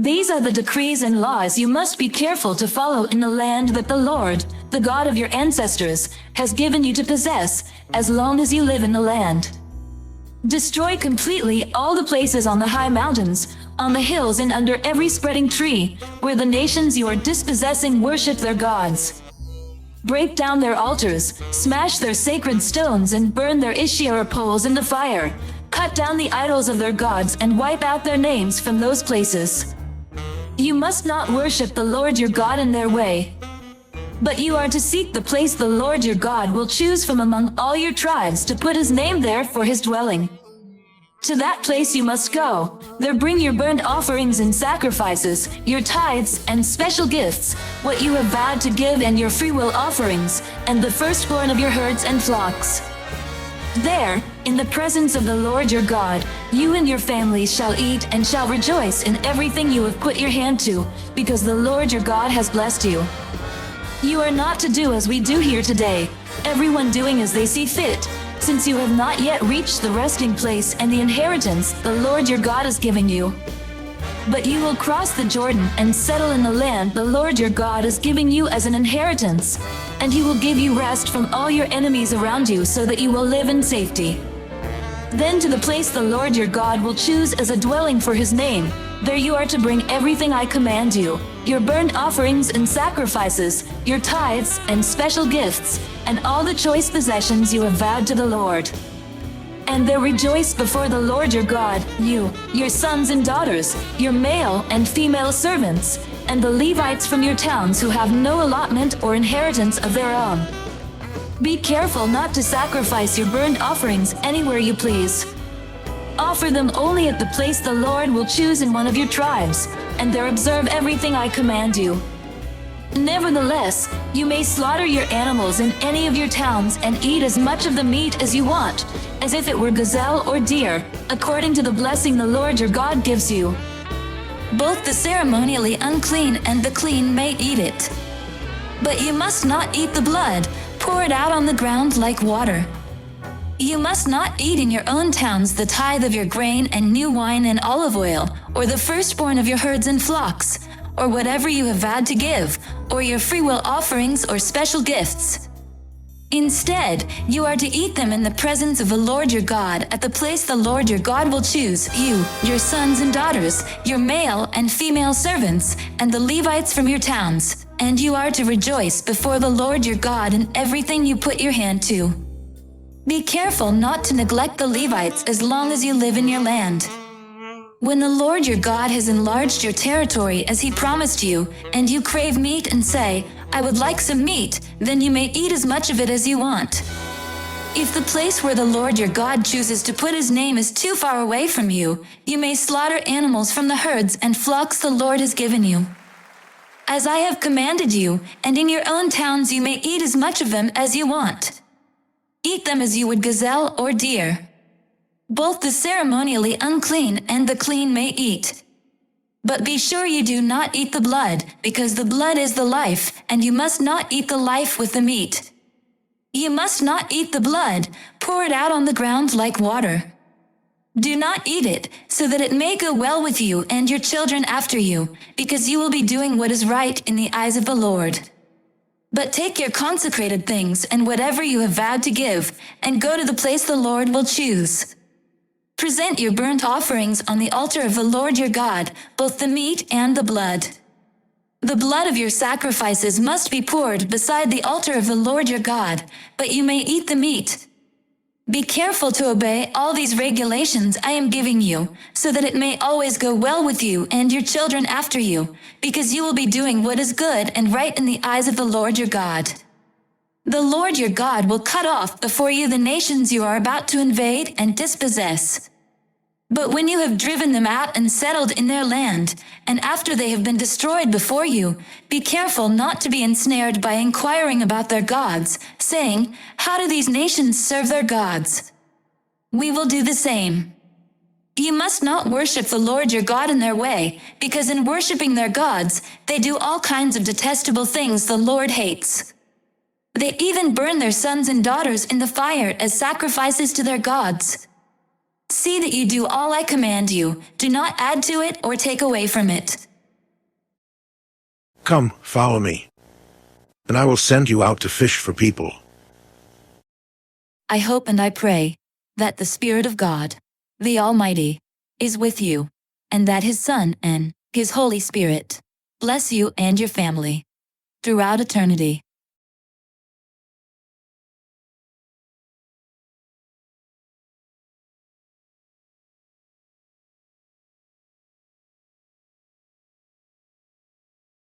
These are the decrees and laws you must be careful to follow in the land that the Lord, the God of your ancestors, has given you to possess, as long as you live in the land. Destroy completely all the places on the high mountains, on the hills and under every spreading tree, where the nations you are dispossessing worship their gods. Break down their altars, smash their sacred stones and burn their Asherah poles in the fire. Cut down the idols of their gods and wipe out their names from those places. You must not worship the Lord your God in their way, but you are to seek the place the Lord your God will choose from among all your tribes to put his name there for his dwelling. To that place you must go. There bring your burnt offerings and sacrifices, your tithes and special gifts, what you have vowed to give and your freewill offerings, and the firstborn of your herds and flocks. There, in the presence of the Lord your God, you and your families shall eat and shall rejoice in everything you have put your hand to, because the Lord your God has blessed you. You are not to do as we do here today, everyone doing as they see fit, since you have not yet reached the resting place and the inheritance the Lord your God is giving you. But you will cross the Jordan and settle in the land the Lord your God is giving you as an inheritance, and he will give you rest from all your enemies around you so that you will live in safety. Then to the place the Lord your God will choose as a dwelling for his name, there you are to bring everything I command you, your burnt offerings and sacrifices, your tithes and special gifts, and all the choice possessions you have vowed to the Lord. And there rejoice before the Lord your God, you, your sons and daughters, your male and female servants, and the Levites from your towns who have no allotment or inheritance of their own. Be careful not to sacrifice your burnt offerings anywhere you please. Offer them only at the place the Lord will choose in one of your tribes, and there observe everything I command you. Nevertheless, you may slaughter your animals in any of your towns and eat as much of the meat as you want, as if it were gazelle or deer, according to the blessing the Lord your God gives you. Both the ceremonially unclean and the clean may eat it. But you must not eat the blood, pour it out on the ground like water. You must not eat in your own towns the tithe of your grain and new wine and olive oil, or the firstborn of your herds and flocks, or whatever you have vowed to give, or your freewill offerings or special gifts. Instead, you are to eat them in the presence of the Lord your God at the place the Lord your God will choose, you, your sons and daughters, your male and female servants, and the Levites from your towns, and you are to rejoice before the Lord your God in everything you put your hand to. Be careful not to neglect the Levites as long as you live in your land. When the Lord your God has enlarged your territory as he promised you, and you crave meat and say, I would like some meat, then you may eat as much of it as you want. If the place where the Lord your God chooses to put his name is too far away from you, you may slaughter animals from the herds and flocks the Lord has given you. As I have commanded you, and in your own towns you may eat as much of them as you want. Eat them as you would gazelle or deer. Both the ceremonially unclean and the clean may eat. But be sure you do not eat the blood, because the blood is the life, and you must not eat the life with the meat. You must not eat the blood, pour it out on the ground like water. Do not eat it, so that it may go well with you and your children after you, because you will be doing what is right in the eyes of the Lord. But take your consecrated things and whatever you have vowed to give, and go to the place the Lord will choose. Present your burnt offerings on the altar of the Lord your God, both the meat and the blood. The blood of your sacrifices must be poured beside the altar of the Lord your God, but you may eat the meat. Be careful to obey all these regulations I am giving you, so that it may always go well with you and your children after you, because you will be doing what is good and right in the eyes of the Lord your God. The Lord your God will cut off before you the nations you are about to invade and dispossess. But when you have driven them out and settled in their land, and after they have been destroyed before you, be careful not to be ensnared by inquiring about their gods, saying, How do these nations serve their gods? We will do the same. You must not worship the Lord your God in their way, because in worshiping their gods, they do all kinds of detestable things the Lord hates. They even burn their sons and daughters in the fire as sacrifices to their gods. See that you do all I command you. Do not add to it or take away from it. Come, follow me, and I will send you out to fish for people. I hope and I pray that the Spirit of God, the Almighty, is with you, and that His Son and His Holy Spirit bless you and your family throughout eternity.